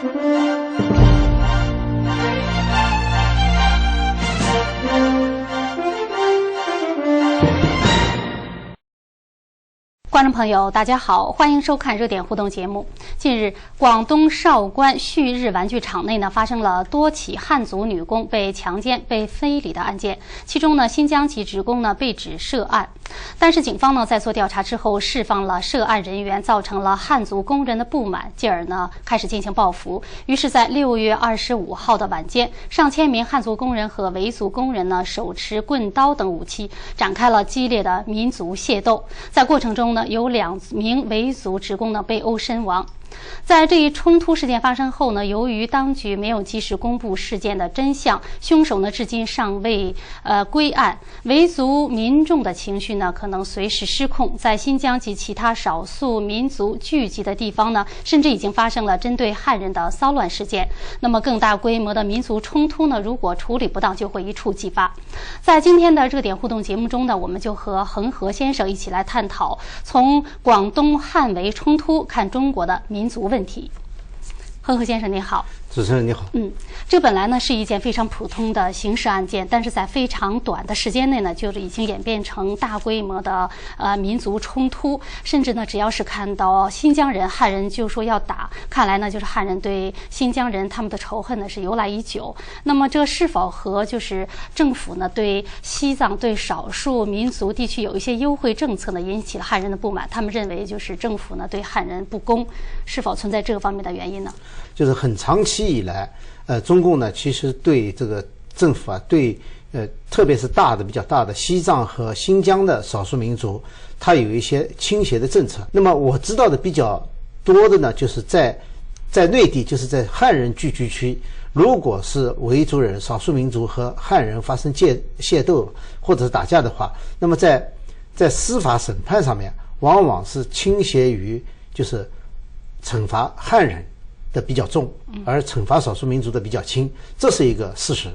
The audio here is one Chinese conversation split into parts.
观众朋友，大家好，欢迎收看热点互动节目。近日，广东韶关旭日玩具厂内发生了多起汉族女工被强奸、被非礼的案件，其中新疆籍职工被指涉案。但是警方在做调查之后释放了涉案人员，造成了汉族工人的不满，继而开始进行报复。于是，在6月25号的晚间，上千名汉族工人和维族工人手持棍刀等武器，展开了激烈的民族械斗。在过程中有2名维族职工被殴身亡。在这一冲突事件发生后由于当局没有及时公布事件的真相，凶手至今尚未归案，维族民众的情绪可能随时失控。在新疆及其他少数民族聚集的地方甚至已经发生了针对汉人的骚乱事件。那么更大规模的民族冲突如果处理不当，就会一触即发。在今天的热点互动节目中我们就和恒河先生一起来探讨，从广东汉维冲突看中国的民族问题。恒河先生你好。主持人你好。这本来是一件非常普通的刑事案件，但是在非常短的时间内就是已经演变成大规模的民族冲突，甚至只要是看到新疆人、汉人就说要打，看来就是汉人对新疆人他们的仇恨是由来已久。那么这是否和就是政府对西藏、对少数民族地区有一些优惠政策引起了汉人的不满？他们认为就是政府对汉人不公，是否存在这个方面的原因呢？就是很长期以来，中共其实对这个政府对特别是比较大的西藏和新疆的少数民族，它有一些倾斜的政策。那么我知道的比较多的就是在内地，就是在汉人聚居区，如果是维族人、少数民族和汉人发生械斗或者是打架的话，那么在司法审判上面，往往是倾斜于就是惩罚汉人的比较重，而惩罚少数民族的比较轻，这是一个事实。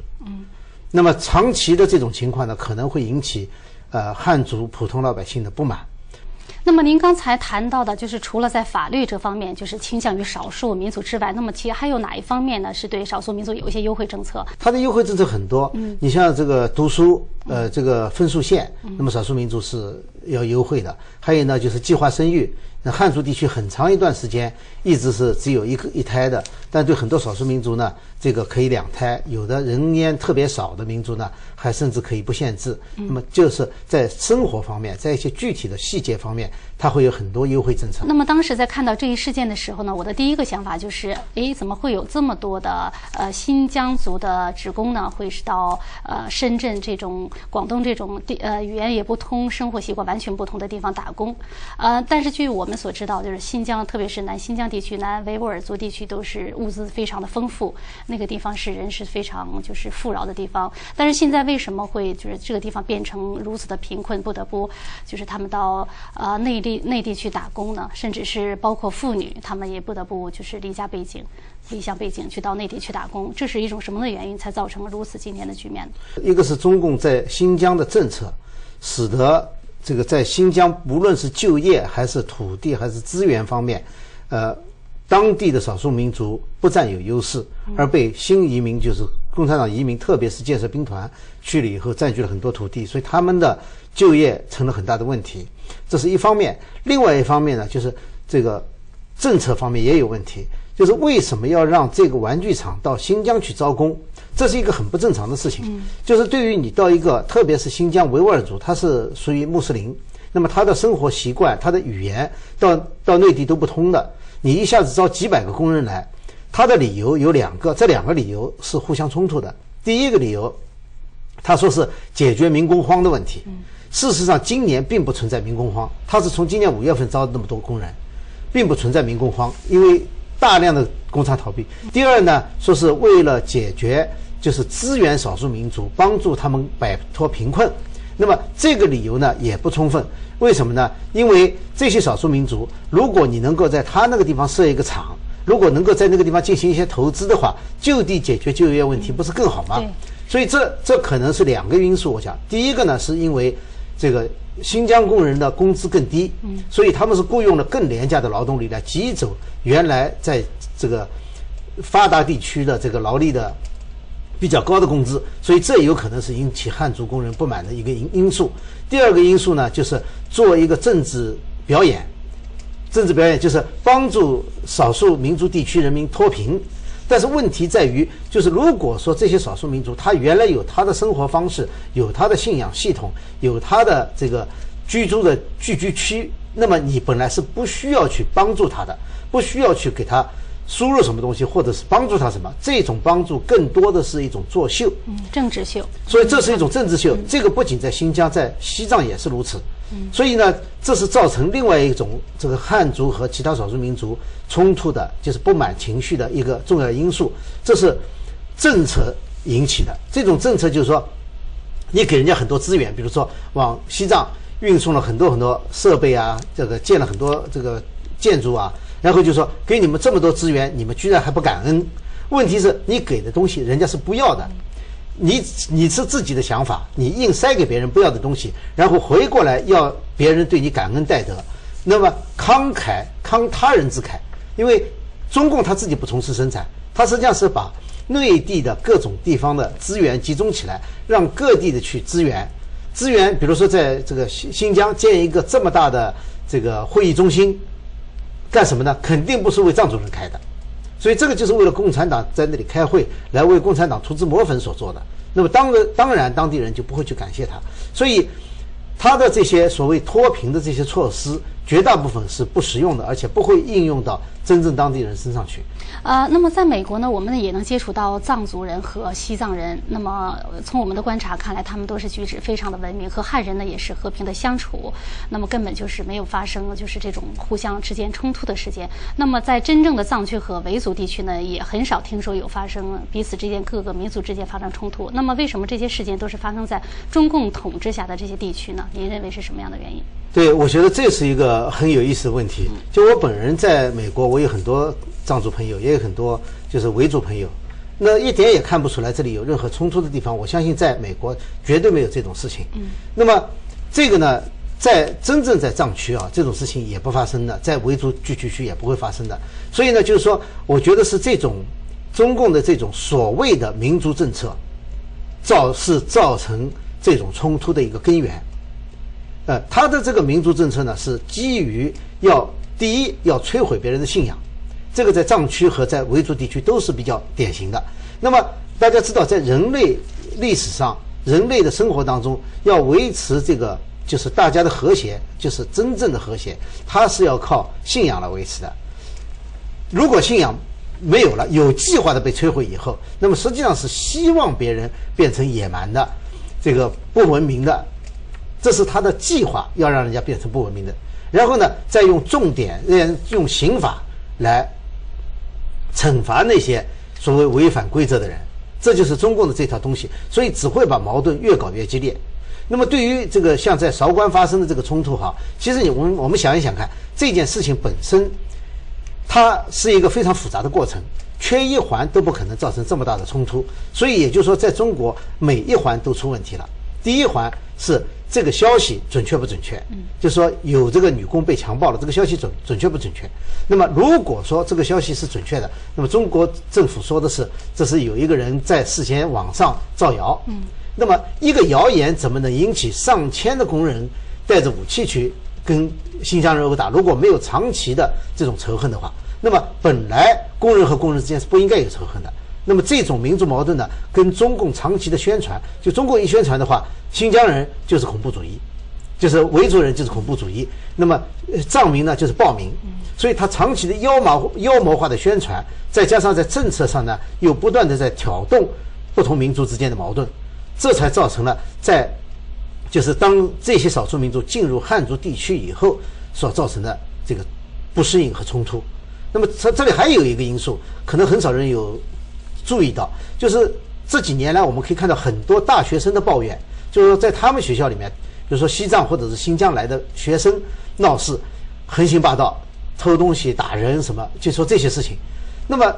那么长期的这种情况可能会引起汉族普通老百姓的不满。那么您刚才谈到的就是除了在法律这方面就是倾向于少数民族之外，那么其实还有哪一方面是对少数民族有一些优惠政策？它的优惠政策很多。你像这个读书这个分数线，那么少数民族是要优惠的。还有就是计划生育，那汉族地区很长一段时间一直是只有一胎的，但对很多少数民族这个可以2胎，有的人烟特别少的民族还甚至可以不限制。那么就是在生活方面，在一些具体的细节方面，它会有很多优惠政策。那么当时在看到这一事件的时候我的第一个想法就是，怎么会有这么多的新疆族的职工会是到深圳这种、广东这种语言也不通、生活习惯完全不同的地方打工？但是据我们所知道，就是新疆，特别是南新疆地区、南维吾尔族地区，都是物资非常的丰富，那个地方人是非常就是富饶的地方。但是现在为什么会就是这个地方变成如此的贫困，不得不就是他们到内地去打工呢？甚至是包括妇女，他们也不得不就是离乡背井去到内地去打工。这是一种什么的原因才造成如此今天的局面？一个是中共在新疆的政策，使得这个在新疆无论是就业还是土地还是资源方面，当地的少数民族不占有优势，而被新移民就是共产党移民，特别是建设兵团去了以后占据了很多土地，所以他们的就业成了很大的问题。这是一方面。另外一方面就是这个政策方面也有问题，就是为什么要让这个玩具厂到新疆去招工？这是一个很不正常的事情。就是对于你到一个特别是新疆维吾尔族，他是属于穆斯林，那么他的生活习惯、他的语言到内地都不通的，你一下子招几百个工人来，他的理由有2个，这2个理由是互相冲突的。第一个理由，他说是解决民工荒的问题。事实上今年并不存在民工荒，他是从今年5月份招的那么多工人，并不存在民工荒，因为大量的工厂逃避。第二呢，说是为了解决就是支援少数民族，帮助他们摆脱贫困。那么这个理由呢也不充分。为什么呢？因为这些少数民族，如果你能够在他那个地方设一个厂，如果能够在那个地方进行一些投资的话，就地解决就业问题，不是更好吗？所以这可能是2个因素。我想第一个呢，是因为这个新疆工人的工资更低，所以他们是雇佣了更廉价的劳动力来挤走原来在这个发达地区的这个劳力的比较高的工资，所以这有可能是引起汉族工人不满的一个因素。第二个因素呢，就是做一个政治表演。政治表演就是帮助少数民族地区人民脱贫，但是问题在于，就是如果说这些少数民族他原来有他的生活方式，有他的信仰系统，有他的这个居住的聚居区，那么你本来是不需要去帮助他的，不需要去给他输入什么东西，或者是帮助他什么，这种帮助更多的是一种作秀，政治秀。所以这是一种政治秀，这个不仅在新疆，在西藏也是如此。所以呢，这是造成另外一种这个汉族和其他少数民族冲突的，就是不满情绪的一个重要因素。这是政策引起的。这种政策就是说，你给人家很多资源，比如说往西藏运送了很多设备啊，这个建了很多这个建筑啊，然后就说给你们这么多资源，你们居然还不感恩。问题是你给的东西人家是不要的。你是自己的想法，你硬塞给别人不要的东西，然后回过来要别人对你感恩戴德，那么慷他人之慨。因为中共他自己不从事生产，他实际上是把内地的各种地方的资源集中起来，让各地的去支援。比如说在这个新疆建一个这么大的这个会议中心，干什么呢？肯定不是为藏族人开的。所以这个就是为了共产党在那里开会，来为共产党涂脂抹粉所做的。那么当然当地人就不会去感谢他。所以他的这些所谓脱贫的这些措施，绝大部分是不实用的，而且不会应用到真正当地人身上去。那么在美国呢，我们也能接触到藏族人和西藏人。那么从我们的观察看来，他们都是举止非常的文明，和汉人呢也是和平的相处。那么根本就是没有发生就是这种互相之间冲突的事件。那么在真正的藏区和维族地区呢，也很少听说有发生彼此之间各个民族之间发生冲突。那么为什么这些事件都是发生在中共统治下的这些地区呢？您认为是什么样的原因？对，我觉得这是一个很有意思的问题。就我本人在美国，我有很多藏族朋友，也有很多就是维族朋友，那一点也看不出来这里有任何冲突的地方。我相信在美国绝对没有这种事情。那么这个呢，真正在藏区啊，这种事情也不发生的，在维族聚居区也不会发生的。所以呢，就是说，我觉得是这种中共的这种所谓的民族政策，造成这种冲突的一个根源。他的这个民族政策呢，是基于第一要摧毁别人的信仰，这个在藏区和在维族地区都是比较典型的。那么大家知道，在人类历史上，人类的生活当中，要维持这个就是大家的和谐，就是真正的和谐，它是要靠信仰来维持的。如果信仰没有了，有计划的被摧毁以后，那么实际上是希望别人变成野蛮的，这个不文明的。这是他的计划，要让人家变成不文明的，然后呢，再用用刑法来惩罚那些所谓违反规则的人，这就是中共的这套东西，所以只会把矛盾越搞越激烈。那么对于这个像在韶关发生的这个冲突哈，其实我们想一想看，这件事情本身它是一个非常复杂的过程，缺一环都不可能造成这么大的冲突，所以也就是说，在中国每一环都出问题了。第一环是这个消息准确不准确，就是说有这个女工被强暴了，这个消息准确不准确？那么如果说这个消息是准确的，那么中国政府说的是这是有一个人在事先网上造谣，那么一个谣言怎么能引起上千的工人带着武器去跟新疆人殴打？如果没有长期的这种仇恨的话，那么本来工人和工人之间是不应该有仇恨的。那么这种民族矛盾呢，跟中共长期的宣传，就中共一宣传的话，新疆人就是恐怖主义，就是维族人就是恐怖主义，那么藏民呢就是暴民，所以他长期的妖魔化的宣传，再加上在政策上呢又不断的在挑动不同民族之间的矛盾，这才造成了就是当这些少数民族进入汉族地区以后所造成的这个不适应和冲突。那么这里还有一个因素，可能很少人有注意到，就是这几年来我们可以看到很多大学生的抱怨，就是说在他们学校里面，比如说西藏或者是新疆来的学生闹事，横行霸道，偷东西打人什么，就说这些事情。那么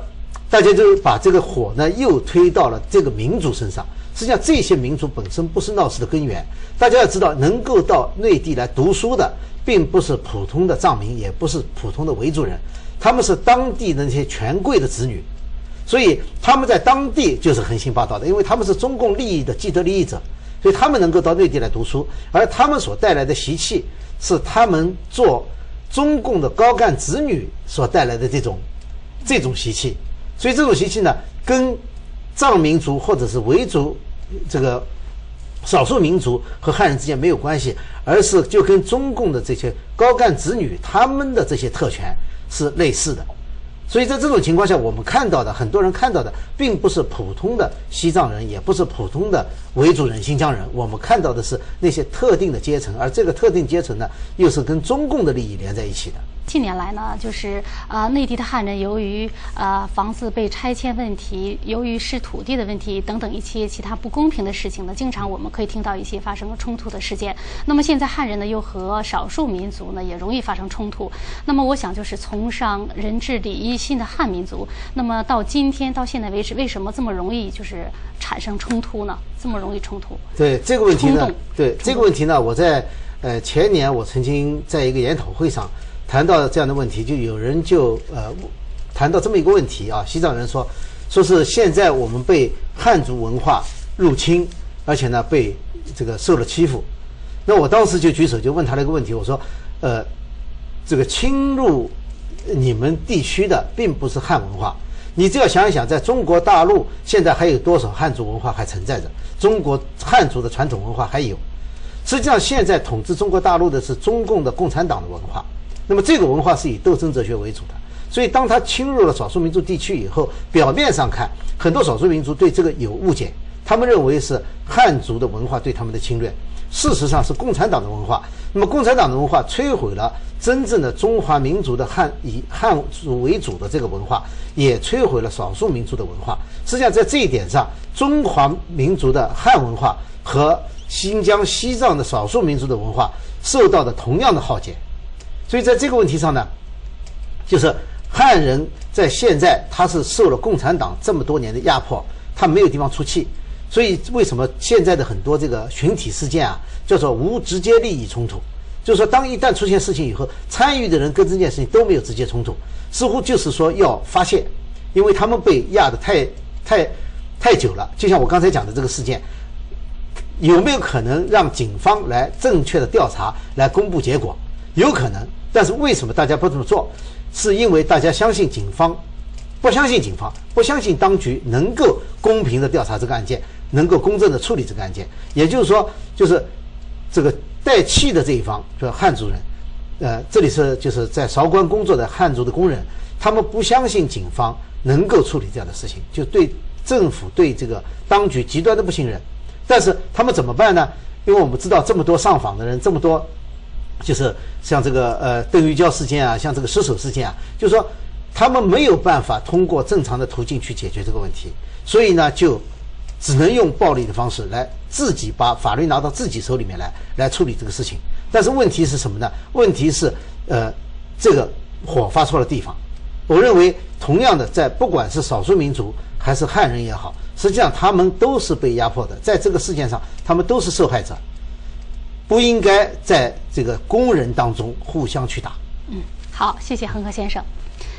大家就把这个火呢又推到了这个民族身上。实际上这些民族本身不是闹事的根源，大家要知道，能够到内地来读书的并不是普通的藏民，也不是普通的维族人，他们是当地的那些权贵的子女。所以他们在当地就是横行霸道的，因为他们是中共利益的既得利益者，所以他们能够到内地来读书，而他们所带来的习气是他们做中共的高干子女所带来的这种习气。所以这种习气呢，跟藏民族或者是维族这个少数民族和汉人之间没有关系，而是就跟中共的这些高干子女他们的这些特权是类似的。所以在这种情况下，我们看到的很多人看到的并不是普通的西藏人，也不是普通的维族人、新疆人，我们看到的是那些特定的阶层，而这个特定阶层呢，又是跟中共的利益连在一起的。近年来呢，就是内地的汉人由于房子被拆迁问题，由于是土地的问题等等一些其他不公平的事情呢，经常我们可以听到一些发生冲突的事件。那么现在汉人呢又和少数民族呢也容易发生冲突。那么我想就是崇尚人治礼仪心的汉民族，那么到今天到现在为止，为什么这么容易就是产生冲突呢？这么容易冲突？对这个问题呢，我在前年我曾经在一个研讨会上谈到这样的问题，就有人谈到这么一个问题啊，西藏人说是现在我们被汉族文化入侵，而且呢被这个受了欺负。那我当时就举手就问他了一个问题，我说这个侵入你们地区的并不是汉文化，你只要想一想，在中国大陆现在还有多少汉族文化还存在着，中国汉族的传统文化还有。实际上现在统治中国大陆的是中共的共产党的文化，那么这个文化是以斗争哲学为主的，所以当他侵入了少数民族地区以后，表面上看很多少数民族对这个有误解，他们认为是汉族的文化对他们的侵略，事实上是共产党的文化。那么共产党的文化摧毁了真正的中华民族的以汉族为主的这个文化，也摧毁了少数民族的文化。实际上在这一点上，中华民族的汉文化和新疆西藏的少数民族的文化受到的同样的浩劫。所以在这个问题上呢，就是汉人在现在他是受了共产党这么多年的压迫，他没有地方出气。所以为什么现在的很多这个群体事件啊，叫做无直接利益冲突，就是说当一旦出现事情以后，参与的人跟这件事情都没有直接冲突，似乎就是说要发泄，因为他们被压得太久了。就像我刚才讲的这个事件，有没有可能让警方来正确的调查，来公布结果？有可能，但是为什么大家不这么做？是因为大家相信警方，不相信警方，不相信当局能够公平的调查这个案件，能够公正的处理这个案件。也就是说，就是这个带气的这一方，就是汉族人，这里是就是在韶关工作的汉族的工人，他们不相信警方能够处理这样的事情，就对政府对这个当局极端的不信任。但是他们怎么办呢？因为我们知道这么多上访的人，这么多就是像这个邓玉娇事件啊，像这个失手事件啊，就是说他们没有办法通过正常的途径去解决这个问题，所以呢就只能用暴力的方式来自己把法律拿到自己手里面来处理这个事情。但是问题是什么呢？问题是这个火发错了地方。我认为同样的，在不管是少数民族还是汉人也好，实际上他们都是被压迫的，在这个事件上他们都是受害者，不应该在这个工人当中互相去打。好，谢谢恒河先生。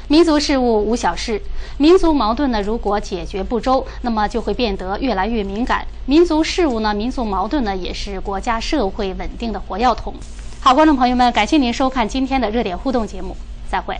民族事务无小事，民族矛盾呢，如果解决不周，那么就会变得越来越敏感。民族事务呢，民族矛盾呢，也是国家社会稳定的火药桶。好，观众朋友们，感谢您收看今天的热点互动节目，再会。